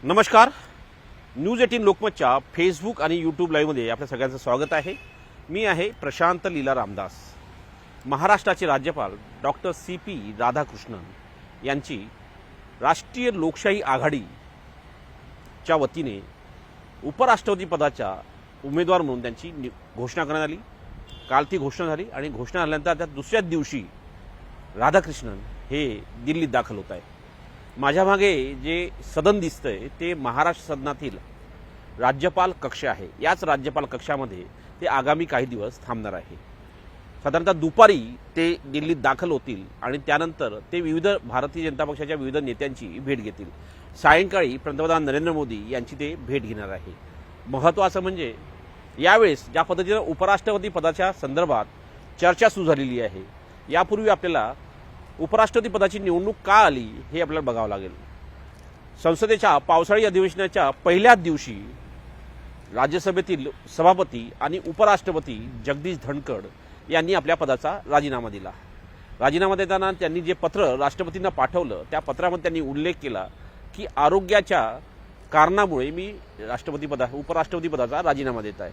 नमस्कार. News 18 लोकमतच्या Facebook आणि YouTube लाईव्हमध्ये आपल्या सगळ्यांचं स्वागत आहे. मी आहे प्रशांत लीला रामदास. महाराष्ट्राचे राज्यपाल डॉक्टर CP राधाकृष्णन यांची राष्ट्रीय लोकशाही आघाडीच्या वतीने उपराष्ट्रपती पदाच्या उमेदवार म्हणून त्यांची घोषणा करण्यात आली. काल ती घोषणा झाली आणि घोषणा झाल्यानंतर त्या दुसऱ्याच दिवशी राधाकृष्णन हे दिल्लीत दाखल होत आहे. माझ्या मागे जे सदन दिसतंय ते महाराष्ट्र सदनातील राज्यपाल कक्ष आहे. याच राज्यपाल कक्षामध्ये ते आगामी काही दिवस थांबणार आहे. साधारणतः दुपारी ते दिल्लीत दाखल होतील आणि त्यानंतर ते विविध भारतीय जनता पक्षाच्या विविध नेत्यांची भेट घेतील. सायंकाळी पंतप्रधान नरेंद्र मोदी यांची ते भेट घेणार आहे. महत्त्वाचं म्हणजे यावेळेस ज्या पद्धतीनं उपराष्ट्रपती पदाच्या संदर्भात चर्चा सुरू झालेली आहे, यापूर्वी आपल्याला उपराष्ट्रपती पदाची निवडणूक का आली हे आपल्याला बघावं लागेल. संसदेच्या पावसाळी अधिवेशनाच्या पहिल्याच दिवशी राज्यसभेतील सभापती आणि उपराष्ट्रपती जगदीश धनखड यांनी आपल्या पदाचा राजीनामा दिला. राजीनामा देताना त्यांनी जे पत्र राष्ट्रपतींना पाठवलं त्या पत्रामध्ये त्यांनी उल्लेख केला की आरोग्याच्या कारणामुळे मी उपराष्ट्रपती पदाचा राजीनामा देत आहे.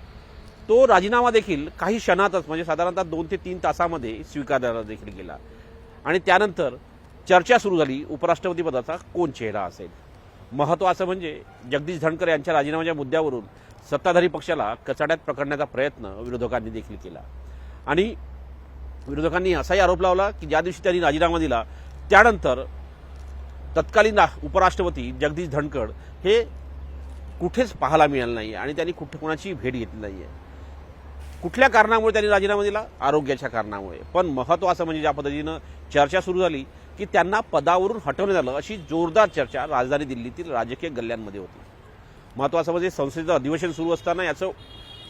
तो राजीनामा देखील काही क्षणातच म्हणजे साधारणतः 2 ते 3 तासामध्ये स्वीकारला देखील गेला आणि त्यानंतर चर्चा सुरू झाली उपराष्ट्रपती पदाचा कोण चेहरा असेल. महत्त्वाचं म्हणजे जगदीश धनखड यांच्या राजीनाम्याच्या मुद्द्यावरून सत्ताधारी पक्षाला कचाट्यात पकडण्याचा प्रयत्न विरोधकांनी देखील केला आणि विरोधकांनी असाही आरोप लावला की ज्या दिवशी त्यांनी राजीनामा दिला त्यानंतर तत्कालीन उपराष्ट्रपती जगदीश धनखड हे कुठेच पाहायला मिळालं नाही आणि त्यांनी कोणाची भेट घेतली नाही आहे. कुठल्या कारणामुळे त्यांनी राजीनामा दिला? आरोग्याच्या कारणामुळे. पण महत्त्वाचं म्हणजे ज्या पद्धतीनं चर्चा सुरू झाली की त्यांना पदावरून हटवण्यात आलं अशी जोरदार चर्चा राजधानी दिल्लीतील राजकीय गल्ल्यांमध्ये होती. महत्त्वाचं म्हणजे संसदेचं अधिवेशन सुरू असताना याचं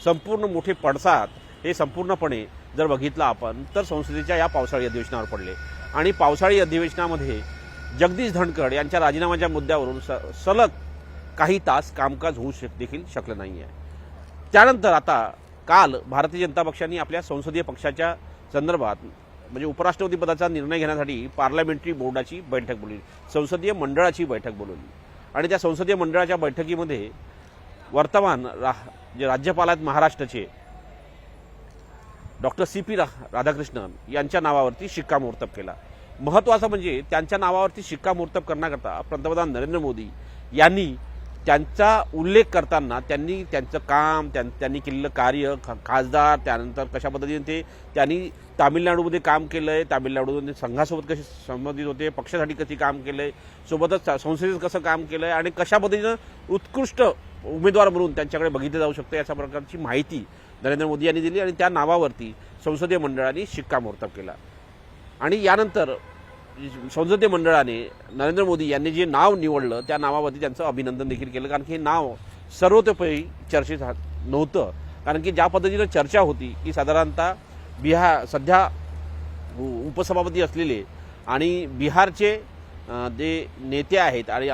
संपूर्ण मोठे पडसाद हे संपूर्णपणे जर बघितलं आपण तर संसदेच्या या पावसाळी अधिवेशनावर पडले आणि पावसाळी अधिवेशनामध्ये जगदीश धनखड यांच्या राजीनाम्याच्या मुद्द्यावरून सलग काही तास कामकाज होऊ देखील शकलं नाही आहे. त्यानंतर आता काल भारतीय जनता पक्षाने आपल्या संसदीय पक्षाच्या संदर्भात म्हणजे उपराष्ट्रपती पदाचा निर्णय घेण्यासाठी पार्लमेंटरी बोर्डाची बैठक बोलवली, संसदीय मंडळाची बैठक बोलवली आणि त्या संसदीय मंडळाच्या बैठकीमध्ये वर्तमान जे राज्यपाल आहेत महाराष्ट्राचे डॉक्टर CP राधाकृष्णन यांच्या नावावरती शिक्कामोर्तब केला. महत्त्वाचं म्हणजे त्यांच्या नावावरती शिक्कामोर्तब करण्याकरता पंतप्रधान नरेंद्र मोदी यांनी त्यांचा उल्लेख करताना त्यांनी त्यांचं काम त्यांनी केलेलं कार्य खासदार त्यानंतर कशा पद्धतीने त्यांनी तामिळनाडूमध्ये काम केलं आहे, तामिळनाडूमध्ये संघासोबत कसे संबंधित होते, पक्षासाठी कशी काम केलं आहे, सोबतच संसदेत कसं काम केलं आहे आणि कशा पद्धतीनं उत्कृष्ट उमेदवार म्हणून त्यांच्याकडे बघितलं जाऊ शकतं याच्या प्रकारची माहिती नरेंद्र मोदी यांनी दिली आणि त्या नावावरती संसदीय मंडळाने शिक्कामोर्तब केला. आणि यानंतर संसदीय मंडळाने नरेंद्र मोदी यांनी जे नाव निवडलं त्या नावावरती त्यांचं अभिनंदन देखील केलं. कारण की हे नाव सर्वतोपरी चर्चेत नव्हतं. कारण की ज्या पद्धतीनं चर्चा होती की साधारणतः सध्या उपसभापती असलेले आणि बिहारचे जे नेते आहेत आणि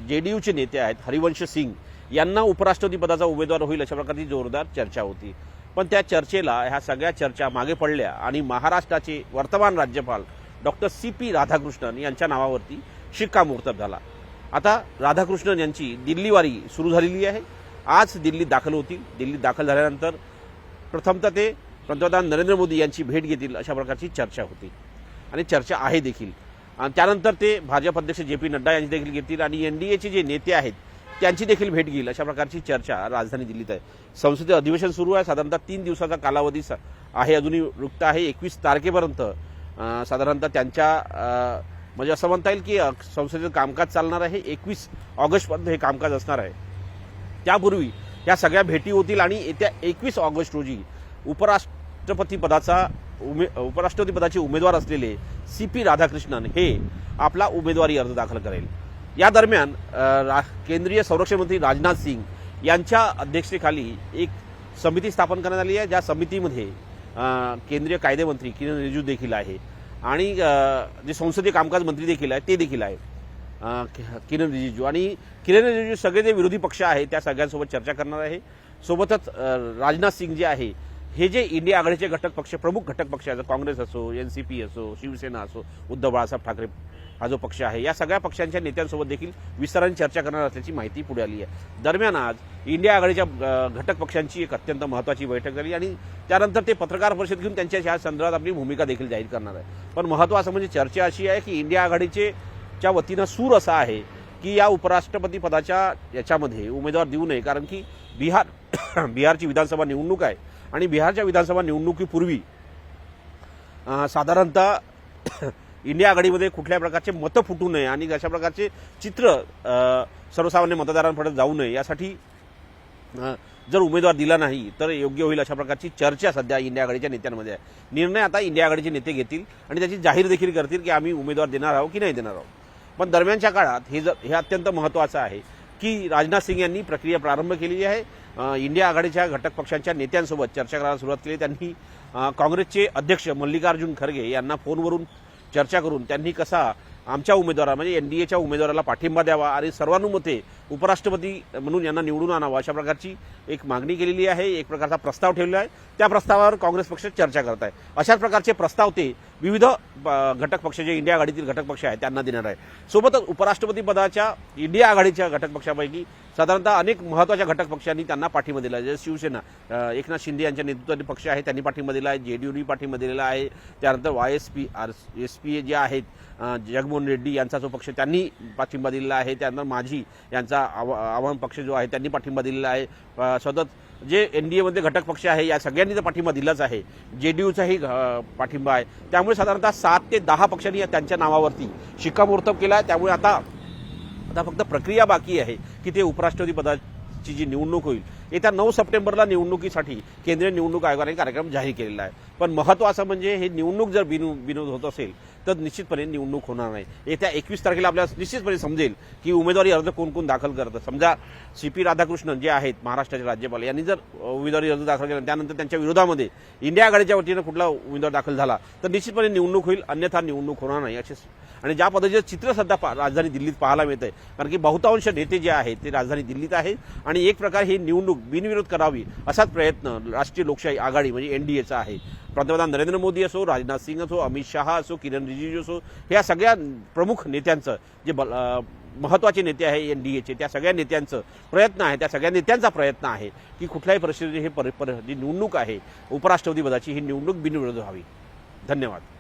JDUचे नेते आहेत हरिवंश सिंग यांना उपराष्ट्रपती पदाचा उमेदवार होईल अशा प्रकारची जोरदार चर्चा होती. पण त्या चर्चेला ह्या सगळ्या चर्चा मागे पडल्या आणि महाराष्ट्राचे वर्तमान राज्यपाल डॉक्टर CP राधाकृष्णन यांच्या नावावरती शिक्कामोर्तब झाला. आता राधाकृष्णन यांची दिल्लीवारी सुरू झालेली आहे. आज दिल्लीत दाखल होतील. दिल्लीत दाखल झाल्यानंतर प्रथमतः ते पंतप्रधान नरेंद्र मोदी यांची भेट घेतील अशा प्रकारची चर्चा होती आणि चर्चा आहे देखील. आणि त्यानंतर ते भाजप अध्यक्ष JP नड्डा यांची देखील घेतील आणि NDAचे जे नेते आहेत त्यांची देखील भेट घेईल अशा प्रकारची चर्चा राजधानी दिल्लीत आहे. संसदीय अधिवेशन सुरू आहे. साधारणतः 3 दिवसाचा कालावधी आहे, अजूनही रिक्त आहे. 21 तारखेपर्यंत साधारणतः त्यांच्या म्हणजे असं म्हणता येईल की संसदेचं कामकाज चालणार आहे. 21 ऑगस्टपर्यंत हे कामकाज असणार आहे. त्यापूर्वी या सगळ्या भेटी होतील आणि येत्या 21 ऑगस्ट रोजी उपराष्ट्रपती पदाचे उमेदवार असलेले CP राधाकृष्णन हे आपला उमेदवारी अर्ज दाखल करेल. या दरम्यान केंद्रीय संरक्षण मंत्री राजनाथ सिंग यांच्या अध्यक्षतेखाली एक समिती स्थापन करण्यात आली आहे. ज्या समितीमध्ये केंद्रीय कायदे मंत्री किरण रिजिजू देखील आहे आणि जे संसदीय कामकाज मंत्री देखील आहे ते देखील आहे किरण रिजिजू. आणि किरण रिजिजू सगळे जे विरोधी पक्ष आहेत त्या सगळ्यांसोबत चर्चा करणार आहे. सोबतच राजनाथ सिंग जे आहे हे जे इंडिया आघाडीचे घटक पक्ष प्रमुख घटक पक्ष आहेत काँग्रेस असो, NCP असो, शिवसेना असो, उद्धव बाळासाहेब ठाकरे हा जो पक्ष आहे, या सगळ्या पक्षांच्या नेत्यांसोबत देखील विस्ताराने चर्चा करणार असल्याची माहिती पुढे आली आहे। दरम्यान आज इंडिया आघाडीच्या घटक पक्षांची एक अत्यंत महत्त्वाची बैठक झाली आणि त्यानंतर ते पत्रकार परिषद घेऊन त्यांच्या या संदर्भात आपली भूमिका देखील जाहीर करणार आहे। पण महत्त्वाचं म्हणजे चर्चा अशी आहे की इंडिया आघाडीच्या वतीनं सूर असा आहे की या उपराष्ट्रपती पदाच्या याच्यामध्ये उमेदवार देऊ नये, कारण की बिहारची विधानसभा निवडणूक आहे आणि बिहारच्या विधानसभा निवडणुकीपूर्वी साधारणतः इंडिया आघाडीमध्ये कुठल्या प्रकारचे मतं फुटू नये आणि अशा प्रकारचे चित्र सर्वसामान्य मतदारांपर्यंत जाऊ नये यासाठी जर उमेदवार दिला नाही तर योग्य होईल अशा प्रकारची चर्चा सध्या इंडिया आघाडीच्या नेत्यांमध्ये आहे। निर्णय आता इंडिया आघाडीचे नेते घेतील आणि त्याची जाहीर देखील करतील की आम्ही उमेदवार देणार आहोत की नाही देणार आहोत। पण दरम्यानच्या काळात हे अत्यंत महत्त्वाचं आहे की राजनाथ सिंग यांनी प्रक्रिया प्रारंभ केलेली आहे। इंडिया आघाडीच्या घटक पक्षांच्या नेत्यांसोबत चर्चा करायला सुरुवात केली। त्यांनी काँग्रेसचे अध्यक्ष मल्लिकार्जुन खरगे यांना फोनवरून चर्चा करून त्यांनी कसा आमच्या उमेदवाराला म्हणजे एनडीएच्या उमेदवाराला पाठिंबा द्यावा आणि सर्वानुमते उपराष्ट्रपती म्हणून यांना निवडून आणावं अशा प्रकारची एक मागणी केलेली आहे, एक प्रकारचा प्रस्ताव ठेवला आहे। त्या प्रस्तावावर काँग्रेस पक्ष चर्चा करत आहे। अशाच प्रकारचे प्रस्ताव ते विविध घटक पक्ष जे इंडिया आघाडीतील घटक पक्ष आहेत त्यांना देणार आहे। सोबतच उपराष्ट्रपती पदाच्या इंडिया आघाडीच्या घटक पक्षापैकी साधारणतः अनेक महत्त्वाच्या घटक पक्षांनी त्यांना पाठिंबा दिला आहे। जसे शिवसेना एकनाथ शिंदे यांच्या नेतृत्वातील पक्ष आहे त्यांनी पाठिंबा दिला आहे, जेडीयूनी पाठिंबा दिलेला आहे, त्यानंतर YSP जे आहेत जगनमोहन रेड्डी यांचा जो पक्ष त्यांनी पाठिंबा दिलेला आहे, त्यानंतर माझी यांचा आवाम पक्ष जो आहे त्यांनी पाठिंबा दिलेला आहे। सतत जे एनडीएमध्ये घटक पक्ष आहे या सगळ्यांनी तर पाठिंबा दिलाच आहे, जेडीयूचाही पाठिंबा आहे। त्यामुळे साधारणतः 7 ते 10 पक्षांनी त्यांच्या नावावरती शिक्कामोर्तब केला आहे। त्यामुळे आता फक्त प्रक्रिया बाकी आहे की ते उपराष्ट्रपती पदाची जी निवडणूक होईल येत्या 9 सप्टेंबरला निवडणुकीसाठी केंद्रीय निवडणूक आयोगाने कार्यक्रम जाहीर केलेला आहे। पण महत्त्वाचं म्हणजे हे निवडणूक जर बिनविरोध होत असेल तर निश्चितपणे निवडणूक होणार नाही। येत्या 21 तारखेला आपल्याला निश्चितपणे समजेल की उमेदवारी अर्ज कोण कोण दाखल करतं। समजा CP राधाकृष्णन जे आहेत महाराष्ट्राचे राज्यपाल यांनी जर उमेदवारी अर्ज दाखल केला त्यानंतर त्यांच्या विरोधामध्ये इंडिया आघाडीच्या वतीनं कुठला उमेदवार दाखल झाला तर निश्चितपणे निवडणूक होईल, अन्यथा निवडणूक होणार नाही असे। आणि ज्या पद्धतीचं चित्र सध्या राजधानी दिल्लीत पाहायला मिळतंय, कारण की बहुतांश नेते जे आहेत ते राजधानी दिल्लीत आहेत आणि एक प्रकारे ही निवडणूक बिनविरोध करावी असाच प्रयत्न राष्ट्रीय लोकशाही आघाडी म्हणजे एनडीएचा आहे। पंतप्रधान नरेंद्र मोदी असो, राजनाथ सिंग असो, अमित शहा असो, किरण रिजिजू असो, ह्या सगळ्या प्रमुख नेत्यांचं जे महत्त्वाचे नेते आहे एनडीएचे त्या सगळ्या नेत्यांचं प्रयत्न आहे, त्या सगळ्या नेत्यांचा प्रयत्न आहे की कुठल्याही परिस्थितीत ही निवडणूक आहे उपराष्ट्रपती पदाची ही निवडणूक बिनविरोध व्हावी। धन्यवाद।